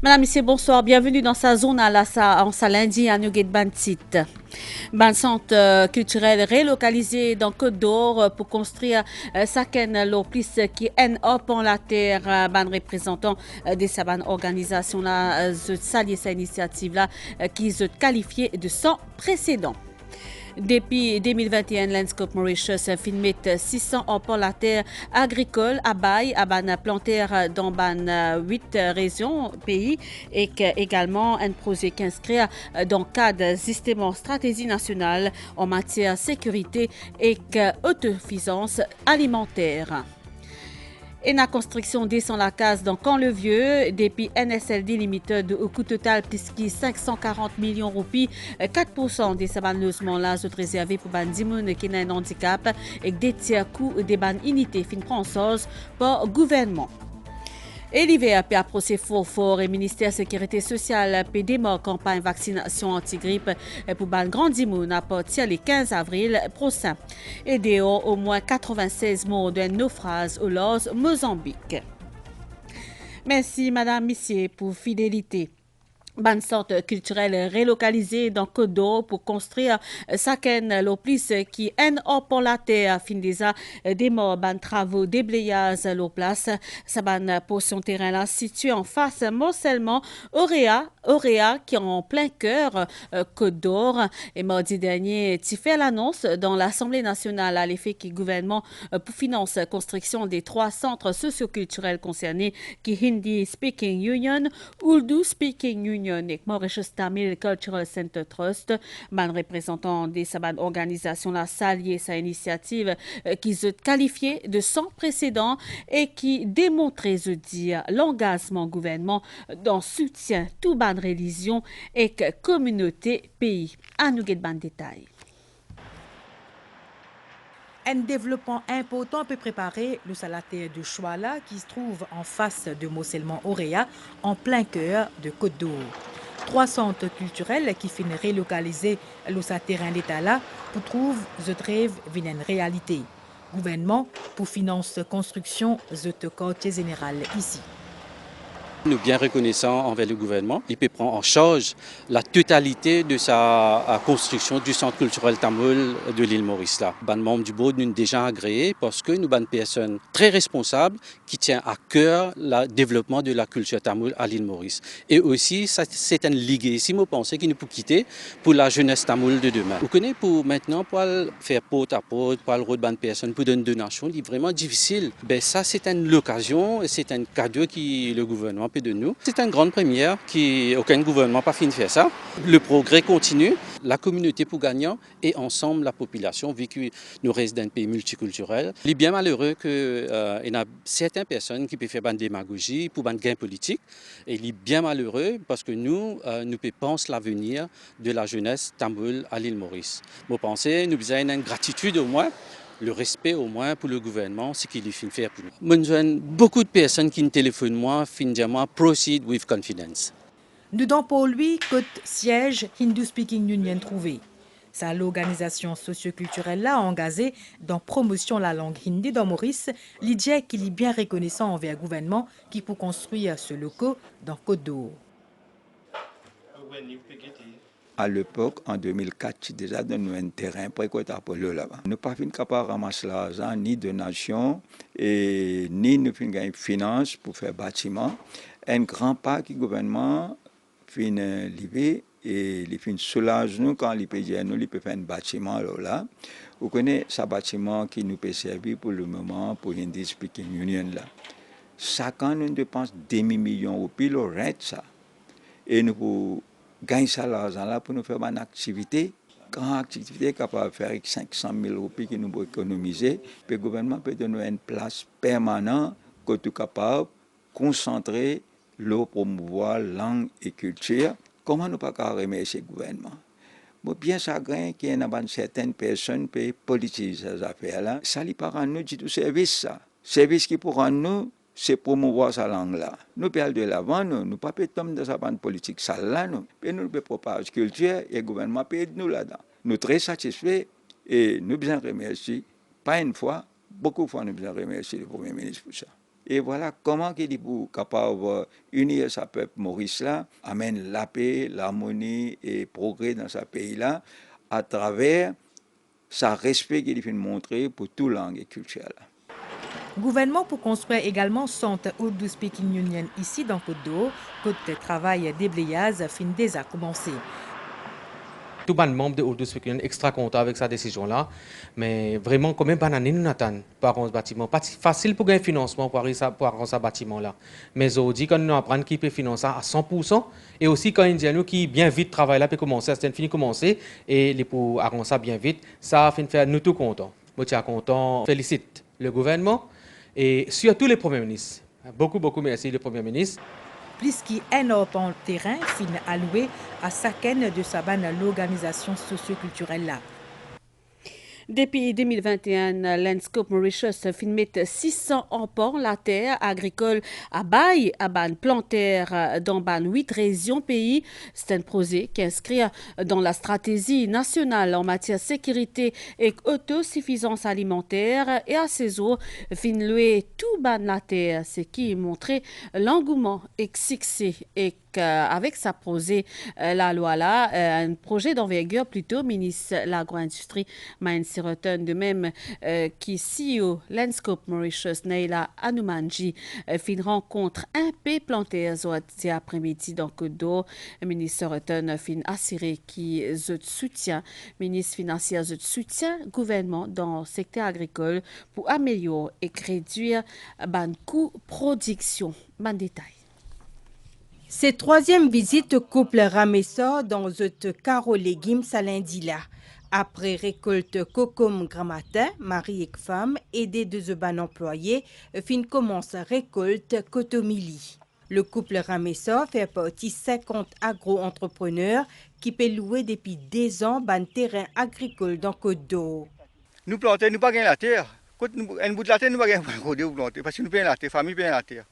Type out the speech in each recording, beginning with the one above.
Madame, Monsieur, bonsoir. Bienvenue dans sa zone à en sa lundi à Newgate Bantit. Ban centre culturel relocalisé dans Côte d'Or pour construire Saken lo plus qui en up en la terre. Ban représentant de sa ban organisation là, saluer cette initiative là qui se qualifiée de sans précédent. Depuis 2021, Landscape Mauritius filmé 600 emplois agricoles à bail à ban planter dans ban 8 régions pays et également un projet qui inscrit dans le cadre système stratégie nationale en matière de sécurité et autosuffisance alimentaire. Et la construction descend la case dans Camp-le-Vieux, depuis NSLD Limited, au coût total plus de 540 millions de roupies, 4% des logements là sont réservés pour les gens qui ont un handicap et des tiers coûts des unités fin françaises par gouvernement. Et l'hiver, puis après ces fort et ministère de la Sécurité sociale, puis démarre campagne vaccination anti-grippe pour ban grand dimoun à partir du 15 avril prochain. Et dehors, au moins 96 morts d'un naufrage au large Mozambique. Merci, Madame, Messieurs, pour fidélité. Ban centre culturel relocalisé dans Côte d'Or pour construire Saken le plus qui en pour la terre fin déjà des morts ban travaux déblayage le place sa ban portion terrain là situé en face morcellement Auréa qui est en plein cœur Côte d'Or et mardi dernier tu fait l'annonce dans l'Assemblée nationale à l'effet que le gouvernement pour financer la construction des 3 centres socioculturels concernés qui Hindi Speaking Union, Urdu Speaking Union et Mauritius Tamil Cultural Center Trust, man représentant de sa organisation la salué sa initiative qui se qualifiait de sans précédent et qui démontrait je dire l'engagement gouvernement dans soutien tout ban religion et communauté pays. À nous get ban détail. Un développement important peut préparer le salataire de Chouala qui se trouve en face de Morcellement Auréa, en plein cœur de Côte d'Or. 3 centres culturels qui finissent relocaliser le terrain d'État là pour trouver the rêve une réalité. Gouvernement pour financer construction de quartier général ici. Nous sommes bien reconnaissants envers le gouvernement. Il peut prendre en charge la totalité de sa construction du centre culturel tamoul de l'île Maurice. Là. Les membres du board nous ont déjà agréé parce que nous sommes des personnes très responsables qui tiennent à cœur le développement de la culture tamoul à l'île Maurice. Et aussi, c'est une ligue, si vous pensez, qui nous peut quitter pour la jeunesse tamoul de demain. Vous connaissez pour maintenant, pour faire porte à porte, pour le de personnes, pour donner une donation, c'est vraiment difficile. Ben, ça, c'est une occasion, c'est un cadeau que le gouvernement de nous. C'est une grande première qui aucun gouvernement n'a pas fini de faire ça. Le progrès continue, la communauté pour gagnant et ensemble la population, vu que nous restons dans un pays multiculturel. Il est bien malheureux qu'il y a certaines personnes qui peuvent faire une démagogie pour un gain politique. Et il est bien malheureux parce que nous pensons l'avenir de la jeunesse tamoul à l'île Maurice. Nous pensons, nous avons une gratitude au moins. Le respect au moins pour le gouvernement, c'est qu'il fait faire pour nous. J'ai beaucoup de personnes qui me téléphonent moi, finalement, proceed with confidence. Nous donnons pour lui côte siège Hindu Speaking Union trouvé. C'est l'organisation socioculturelle là engagée dans promotion de la langue hindi dans Maurice, l'idée qu'il est bien reconnaissant envers le gouvernement qui peut construire ce loco dans Côte d'Or. À l'époque, en 2004, déjà donné un terrain pour écouter là-bas. Nous pas capables de ramasser l'argent ni de nation et ni nous gagner finance pour faire bâtiment. Un grand pas que le gouvernement fait lever et il fait soulage nous quand il peut dire nous il peut faire un bâtiment là. Vous connaissez ce bâtiment qui nous peut servir pour le moment pour Hindi Speaking Union là. Chaque an nous dépensons demi-million de roupies le reste ça. Et nous pour gagner ça l'argent là pour nous faire une activité, grande activité capable de faire avec 500 000 roupies que nous pouvons économiser. Puis le gouvernement peut donner une place permanente que tu es capable de concentrer l'eau promouvoir langue et culture. Comment nous ne pouvons pas remercier le gouvernement? Bon, bien chagrin qu'il y ait certaines personnes qui politisent ces affaires-là. Ça ne pas nous du tout service ça. Service qui pour nous, c'est promouvoir sa langue-là. Nous pouvons aller de l'avant, nous ne pouvons pas tomber dans sa bande politique sale-là, nous pouvons propager la culture et le gouvernement peut aider nous là-dedans. Nous sommes très satisfaits et nous besoin remercier, pas une fois, beaucoup de fois nous besoin remercier le Premier ministre pour ça. Et voilà comment il est capable d'unir sa peuple Maurice là, amène la paix, l'harmonie et progrès dans sa pays là, à travers sa respect qu'il fait montrer pour toute langue et culture. Gouvernement pour construire également centre Urdu Speaking Union ici dans Côte d'Or. Côte travail déblayage fin déjà commencé. Tout le membre de Urdu Speaking Union extra content avec sa décision-là. Mais vraiment, combien d'années nous attendons pour avoir ce bâtiment? Pas facile pour gagner un financement pour avoir ce bâtiment-là. Mais aujourd'hui, quand nous apprenons qui peut financer à 100%, et aussi quand nous qui bien vite travaille là, peut commencer, c'est fini commencer, et pour arranger ça bien vite, ça fait faire nous tout contents. Moi, je suis content. Félicite le gouvernement et surtout les premiers ministres. Beaucoup merci le premier ministre. Plus qu'un an terrain fin alloué à chacune de sa l'organisation socioculturelle là. Depuis 2021, Landscope Mauritius filmé 600 empans la terre agricole à Baye, à ban plantaire dans ban 8 régions pays. C'est un projet qui inscrit dans la stratégie nationale en matière de sécurité et autosuffisance alimentaire et à ces eaux, fin louer tout ban la terre, ce qui montrait l'engouement et succès et avec sa projet, la loi là, un projet d'envergure plutôt, ministre de l'agro-industrie, Maïn Siroton, de même qui CEO Landscope Mauritius, Neila Anumanji, fin rencontre un peu planté cet après-midi dans Côte d'Or. Ministre Siroton fin assuré qui soutient, ministre financier soutient gouvernement dans le secteur agricole pour améliorer et réduire le coût de production. Ban détail. C'est troisième visite couple Ramessa dans ce carreau légumes lundi là. Après récolte cocom grammatin, mari et femme, aidés de ban employés, fin commence récolte cotomili. Le couple Ramessa fait partie 50 agro-entrepreneurs qui peuvent louer depuis 2 ans ban terrain agricole dans Côte d'Or. Nous plantons, nous pas gagner la terre. Quand un bout de la terre, nous pas gagner pour planter parce que nous payons la terre, famille paye la terre.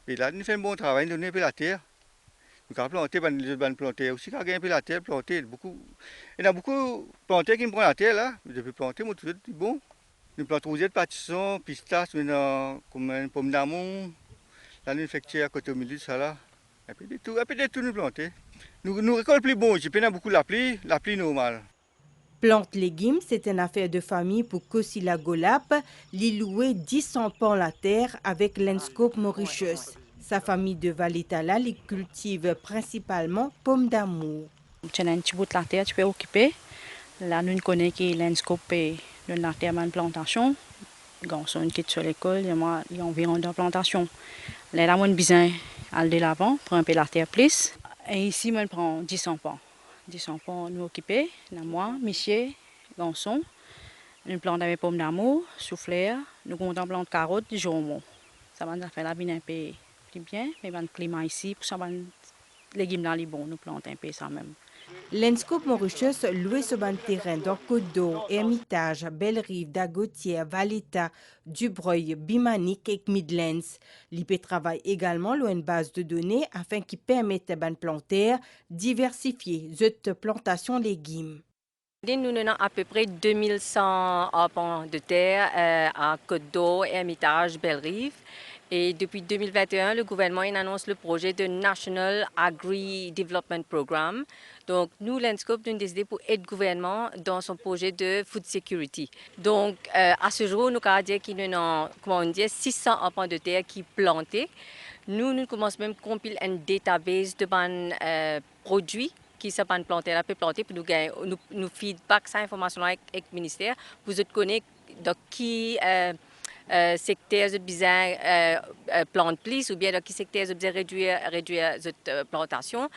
Et là, nous faisons un bon travail, nous payons la terre. Nous avons planté, nous avons planté aussi, nous avons la terre, planté. Il y a beaucoup de planteurs qui me prennent la terre là. Depuis planter, moi tout est bon. Nous plantons rosette, pâtisson, pistache, comme une pomme d'amour. Là, nous faisons à côté au milieu de ça là. Et puis de tout nous planter. Nous récoltons plus bon, j'ai peine beaucoup la pluie normale. Plante légumes, c'est une affaire de famille pour Kosila Golap, lui louer 10 empans la terre avec Landscope Mauritius. Sa famille de Valitala les cultive principalement pommes d'amour. Tu as un petit bout de la terre, tu peux occuper. Là, nous connaissons que Landscope est de la terre de plantation. Quand on quitte sur l'école, il y a environ 2 plantations. Là, on a besoin d'aller de l'avant pour un peu la terre plus. Et ici, on prend 10 empans. 10 empans nous occuper. Moi, Michier, Ganson. Nous plantons avec pommes d'amour, souffleurs. Nous comptons planter carottes, du jambon. Ça va nous faire la vie un peu bien, mais le climat ici, pour ça, les légumes là, les bons, nous plantons un peu ça même. Landscope Mauritius loue ce ban terrain dans Côte d'Or, Hermitage, Belle-Rive, Dagotière, Valeta, Dubreuil, Bimanique et Midlands. L'IP travaille également sur une base de données afin qu'il permette à ban plantaire diversifier cette plantation légumes. Nous avons à peu près 2100 arpents de terre à Côte d'Or, Hermitage, Belle-Rive. Et depuis 2021, le gouvernement annonce le projet de National Agri-Development Programme. Donc, nous, Landscope, nous avons décidé pour aider le gouvernement dans son projet de food security. Donc, à ce jour, nous avons dit qu'il y a 600 arpents de terre qui sont plantés. Nous commençons même à compiler une database de produits qui sont plantés, pour nous feedback cette information avec le ministère pour vous connaître qui secteur de besoin plante plus ou bien dans qui secteur de besoin réduire cette plantation.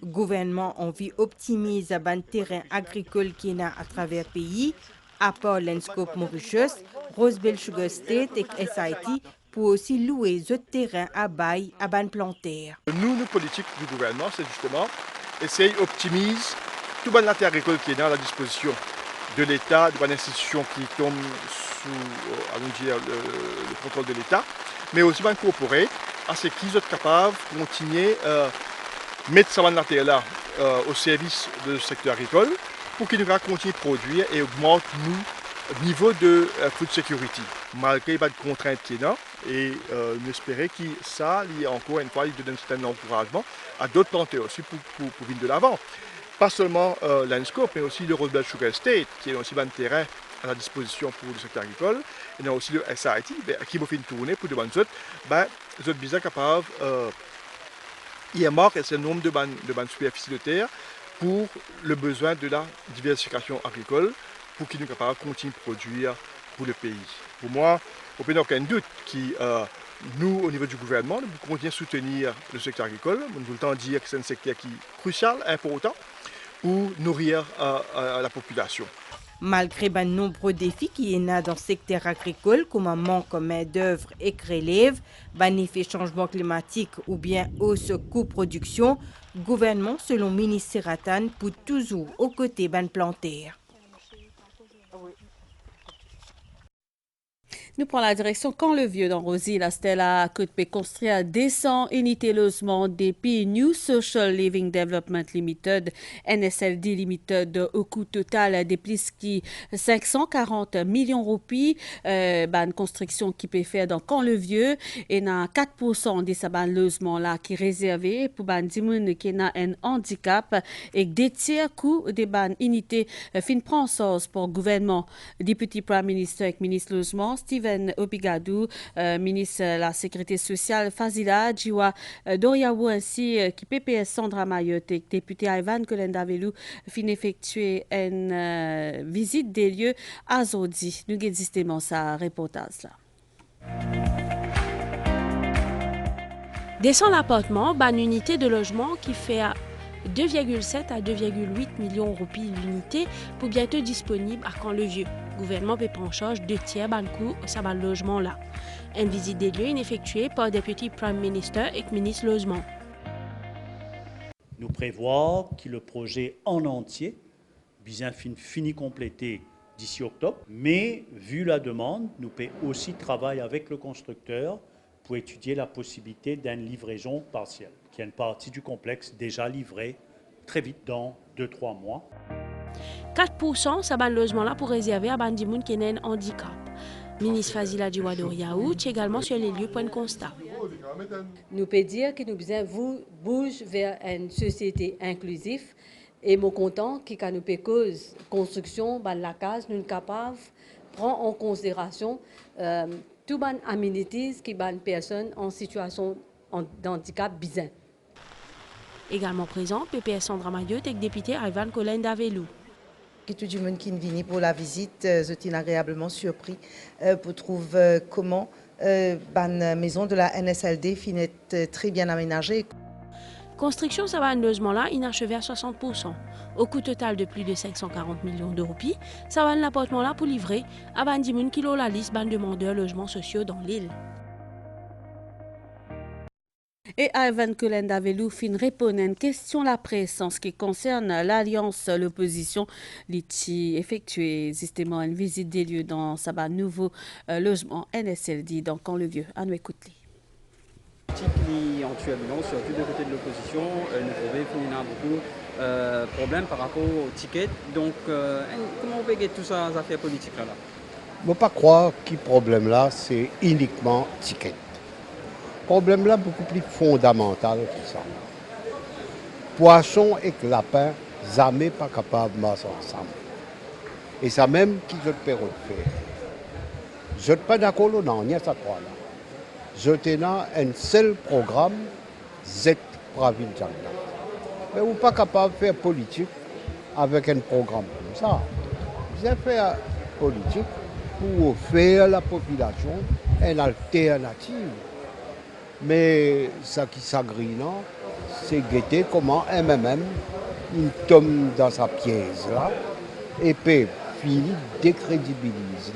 Le gouvernement a envie d'optimiser le terrain agricole qui est à travers le pays, à part Landscope Mauritius, Rosebel Sugar State et SIT, pour aussi louer ce terrain à bail à ban plantaire. Nous, nos politiques du gouvernement, c'est justement essayer d'optimiser tout le terrain agricole qui est à la disposition de l'État, de l'institution qui tombe sous le contrôle de l'État, mais aussi incorporer à ce qu'ils sont capables de continuer à mettre cette terre-là au service du secteur agricole pour qu'ils nous continuent à produire et augmentent niveau de food security, malgré pas de contraintes qui est là, et nous espérons que ça, il y a encore une fois, il donne un certain encouragement à d'autres planteurs aussi pour venir de l'avant. Pas seulement l'ANSCOP, mais aussi le Roosevelt Sugar Estate, qui est aussi un terrain à la disposition pour le secteur agricole. Et il y a aussi le SIT, qui m'a fait une tournée pour demander les autres bien capables, il y a marqué un nombre de bandes superficies de terre pour le besoin de la diversification agricole, pour qu'ils soient capables de continuer à produire pour le pays. Pour moi, il n'y a aucun doute que nous, au niveau du gouvernement, nous continuons à soutenir le secteur agricole. Nous voulons le temps dire que c'est un secteur qui est crucial, important, pour nourrir la population. Malgré de nombreux défis qui y en a dans le secteur agricole, comme un manque de main-d'œuvre et relève, effet changement climatique ou bien hausse coût-production, le gouvernement, selon le ministre Ratan, pour toujours aux côtés de planteurs. Nous prenons la direction quand le vieux dans Rosy, la Stella Côte-Pé construire 200 unités logement depuis New Social Living Development Limited, NSLD Limited, au coût total de plus de 540 millions de roupies. Une construction qui peut faire dans quand le vieux et dans 4% de ces logements là qui est réservé pour les gens qui ont un handicap et des tiers coûts des unités fin prend source pour le gouvernement. Député Prime Minister et ministre logement Steven Obigadou, ministre de la Sécurité sociale Fazila Djiwa Doriaou ainsi qui PPS Sandra Mayotte et député Ivan Kolendavelou fin effectuer une visite des lieux à Zodi. Nous avons justement sa reportage là. Descend l'appartement, une unité de logement qui fait 2,7 à 2,8 millions de roupies l'unité pour bientôt disponible à Camp-le-Vieux. Le gouvernement peut prendre en charge 2/3 du coût de ce logement-là. Une visite des lieux est effectuée par le député Prime Minister et le ministre Logement. Nous prévoyons que le projet en entier, bien fini complété d'ici octobre, mais vu la demande, nous pouvons aussi travailler avec le constructeur pour étudier la possibilité d'une livraison partielle, qui est une partie du complexe déjà livrée très vite dans 2-3 mois. 4% ça ban logement-là pour réserver à des gens qui ont un handicap. Ministre Fazila Djiwa Doriaou est également sur les lieux pour un constat. Nous pouvons dire que nous devons bouger vers une société inclusive et nous sommes contents que nous cause construction de la case, nous sommes capables de prendre en considération toutes les amenities qui les personnes en situation de handicap besoin. Également présent, PPS Sandra Mayotte et député Ivan Kolendavelou. Tout le monde qui est venu pour la visite, je suis agréablement surpris pour trouver comment la maison de la NSLD finit très bien aménagée. Construction de ce logement-là inachevé à 60%. Au coût total de plus de 540 millions de roupies, ça va l'appartement-là pour livrer à 20 000 kilos la liste de demandeurs de logements sociaux dans l'île. Et Ivan Kolendavelou fin répondre à une question la presse en ce qui concerne l'alliance l'opposition qui effectué justement une visite des lieux dans sa nouveau logement NSLD dans Camp-le-Vieux. À nous écouter. Actuellement, surtout du côté de l'opposition, nous trouvons qu'il y a beaucoup de problèmes par rapport au ticket. Donc, comment on peut gagner tout ça, les affaires politiques là? Je ne peux pas croire que le problème là, c'est uniquement ticket. Le problème là beaucoup plus fondamental que ça. Poisson et lapin, jamais pas capables de marcher ensemble. Et ça même qui je peux faire. Je ne suis pas d'accord non, il y a ça trois là. Je tenais un seul programme, Z pour la ville de Jangla. Mais vous n'êtes pas capable de faire politique avec un programme comme ça. Vous avez fait politique pour offrir à la population une alternative. Mais ce qui s'agrine, c'est guetter comment MMM il tombe dans sa pièce là et puis finit décrédibilise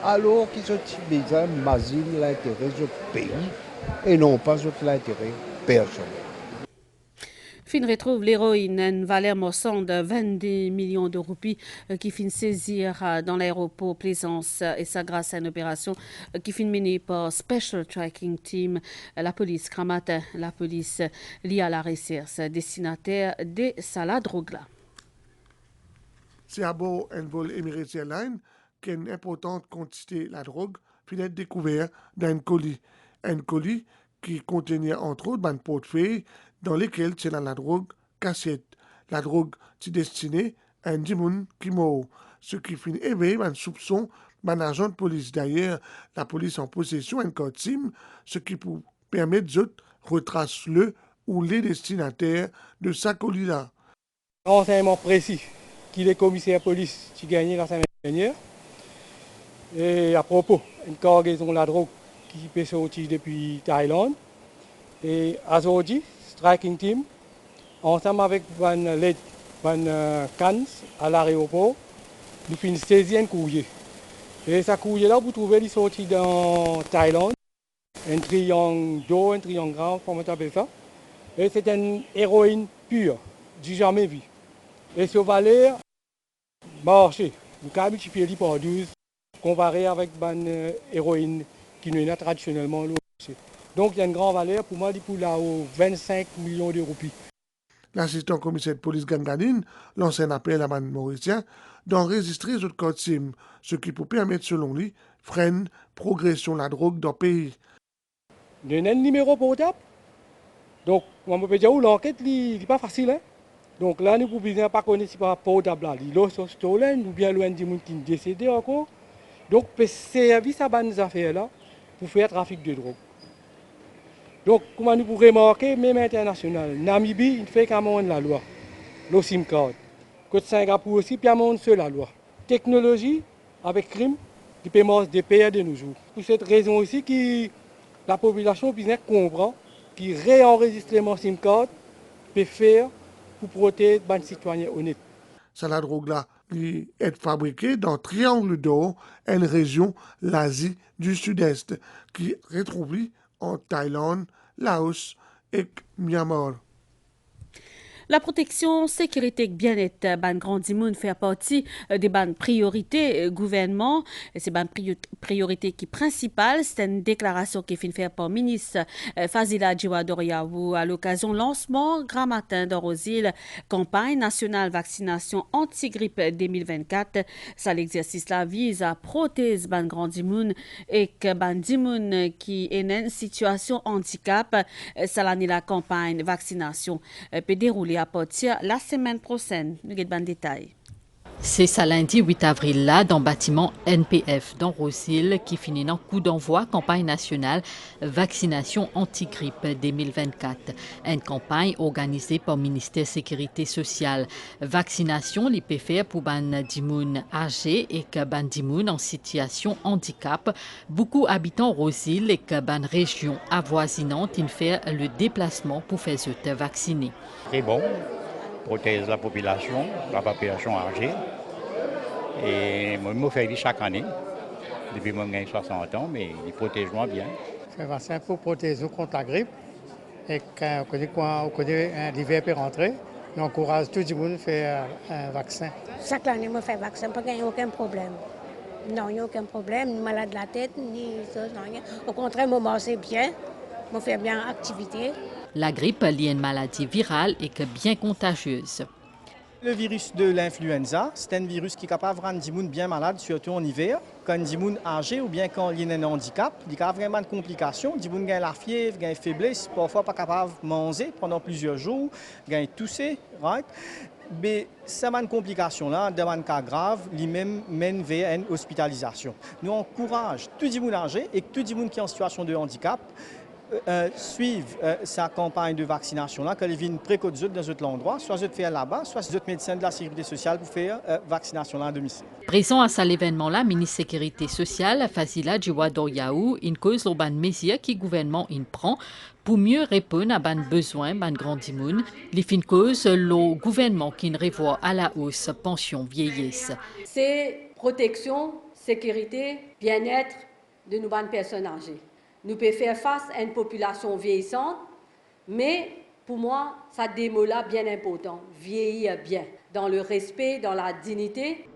alors qu'ils ont besoin de masine l'intérêt du pays et non pas l'intérêt personnel. Fin retrouve l'héroïne, une valeur marchande de 22 millions de roupies qui finit saisir dans l'aéroport Plaisance et ça grâce à une opération qui finit menée par Special Tracking Team, la police Kramata, la police liée à la recherche destinataire de la drogue là. C'est à bord un vol Emirates Airlines qu'une importante quantité de la drogue finit découverte dans un colis qui contenait entre autres un portefeuille dans lequel c'est la drogue cachette. La drogue est destinée à un dimoun qui mort, ce qui finit éveiller un soupçon d'un agent de police. D'ailleurs, la police en possession d'un code SIM, ce qui permet de retracer le ou les destinataires de sa colis-là. Renseignement précis qu'il est commissaire de police qui gagné la semaine dernière. Et à propos, une cargaison de la drogue qui peut sortir depuis Thaïlande. Et aujourd'hui, Striking Team, ensemble avec l'aide de Cannes à l'aéroport, nous faisons une 16e courrier. Et ce courrier-là, vous trouvez, il est sorti dans Thaïlande, un triangle d'eau, un triangle grand, comment on appelle ça. Et c'est une héroïne pure, du jamais vu. Et ce valeur marché, nous avons multiplié par 12, comparé avec une héroïne qui nous est traditionnellement le marché. Donc il y a une grande valeur pour moi, pour là, 25 millions de roupies. L'assistant commissaire de police Ganganine lance un appel à man mauricien d'enregistrer le code SIM, ce qui peut permettre, selon lui, freiner progression de la drogue dans le pays. Il y a un numéro portable. Donc, on peut dire que l'enquête n'est pas facile. Hein? Donc là, nous ne pouvons pas connaître si c'est portable. Il est stolen ou bien loin du monde qui est décédé encore. Donc, il servir à ces affaires-là pour faire trafic de drogue. Donc, comment nous pouvons remarquer, même international, Namibie, il fait quand même la loi, le SIM card. Côte Singapour aussi, puis il y a seul la loi. Technologie, avec crime, qui peut des pays de nos jours. Pour cette raison aussi, que la population puisse comprendre que réenregistrement SIM card peut faire pour protéger les citoyens honnêtes. Ça, la drogue-là, est fabriquée dans Triangle d'Or, une région, l'Asie du Sud-Est, qui est retrouvée en Thaïlande, Laos et Myanmar. La protection, sécurité et bien-être, ban grand dimoun fait partie des ban priorités gouvernement. C'est ban priorité qui principale. C'est une déclaration qui est faite par le ministre Fazila Djiwadoriawou à l'occasion lancement grand matin d'Orosil, campagne nationale vaccination anti-grippe 2024. Ça, l'exercice là vise à protéger ban grand dimoun et que ban dimoun qui est dans une situation handicap. Ça l'année la campagne vaccination peut dérouler à partir la semaine prochaine. Nous avons des détails. C'est ce lundi 8 avril là dans le bâtiment NPF dans Rosil qui finit dans coup d'envoi campagne nationale vaccination anti-grippe 2024. Une campagne organisée par le ministère de la Sécurité sociale. Vaccination les peut faire pour ban dimoun âgés et que ban dimoun en situation handicap. Beaucoup habitants Rosil et que ban région avoisinante ils font le déplacement pour faire se vacciner. Très bon. Protège la population âgée. Et moi, je me fais chaque année. Depuis que j'ai 60 ans, mais il protège moi bien. C'est un vaccin pour protéger contre la grippe. Et quand l'hiver peut rentrer, on encourage tout le monde à faire un vaccin. Chaque année, je fais un vaccin parce qu'il n'y a aucun problème. Non, il n'y a aucun problème, ni malade de la tête, ni ça, rien. Au contraire, je mange bien, je fais bien activité. La grippe est une maladie virale et que bien contagieuse. Le virus de l'influenza, c'est un virus qui est capable de rendre des gens bien malades, surtout en hiver. Quand des gens âgés ou bien quand il y a un handicap, il y a vraiment de complications. Des gens ont la fièvre, ont la faiblesse, parfois pas capables de manger pendant plusieurs jours, ont toussé, right? Mais ces complications-là, dans un cas grave, lui-même mène vers une hospitalisation. Nous encourageons tous les gens âgés et tous les gens qui sont en situation de handicap suivre sa campagne de vaccination là, qu'elle vienne précoce dans un endroit, soit je faire là-bas, soit les autres médecins de la sécurité sociale pour faire vaccination là à domicile. Présent à cet événement-là, ministre de la Sécurité sociale, Fazila Djiwadoriawou, une cause de mesures que le gouvernement prend pour mieux répondre à les besoins de grands dimoun. Les fins cause, le gouvernement qui revoit à la hausse pension vieillesse. C'est protection, sécurité, bien-être de nos personnes âgées. Nous pouvons faire face à une population vieillissante, mais pour moi, ça démot là bien important, vieillir bien, dans le respect, dans la dignité.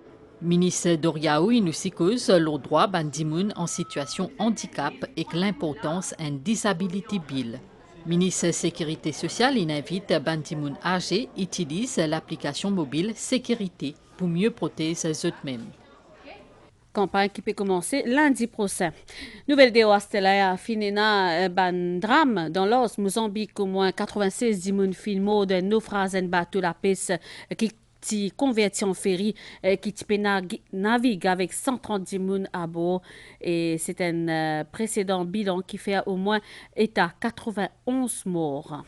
Ministre Doriaou, il nous cause le droit bandimoun en situation handicap et que l'importance d'une disability bill. Ministre de la Sécurité sociale, il invite bandimoun âgés à utiliser l'application mobile Sécurité pour mieux protéger eux-mêmes. Campagne qui peut commencer lundi prochain. Nouvelle de Ostela a fini na ban drame dans l'os Mozambique. Au moins 96 dimoun filmo de naufrage en bateau la pêche qui converti en ferry qui peut naviguer avec 130 dimoun à bord. Et c'est un précédent bilan qui fait au moins état 91 morts.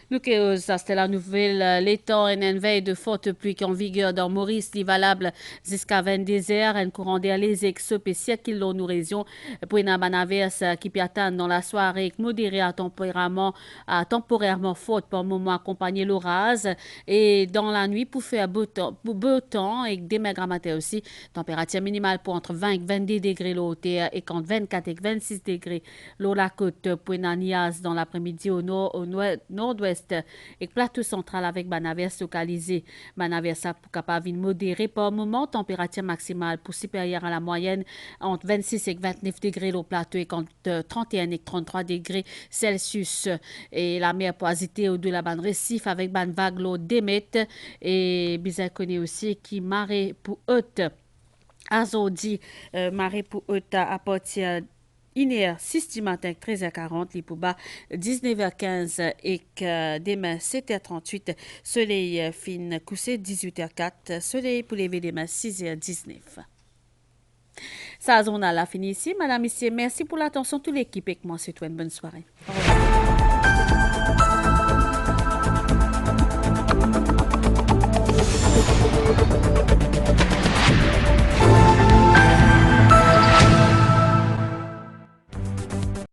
Nous c'était la nouvelle. Les temps en une veille de forte pluie qui est en vigueur dans Maurice, valable jusqu'à 22 heures. Un courant d'air léger spécial qui l'ont nous région pour une averse qui peut atteindre dans la soirée modérée à temporairement forte pour le moment accompagné l'orage. Et dans la nuit pour faire beau temps et des matin aussi. Température minimale pour entre 20 et 22 degrés l'eau terre et entre 24 et 26 degrés l'eau la côte pour une Nias dans l'après-midi au nord-ouest. Et plateau central avec banaverse localisée. Banaverse pour capable modérée par moment. Température maximale pour supérieure à la moyenne entre 26 et 29 degrés au plateau et entre 31 et 33 degrés Celsius. Et la mer poisité au de la bande récif avec bande vague l'eau d'émette. Et bizarre connaît aussi qui marée pour haute. Azodi, marée pour haute à partir 1h06 du matin, 13h40, les pour bas 19h15 et que demain 7h38, soleil fin coussé 18h04, soleil pour lever demain 6h19. Ça, on a la fini ici. Madame, messieurs, merci pour l'attention. Toute l'équipe et moi, c'est une bonne soirée. Au revoir.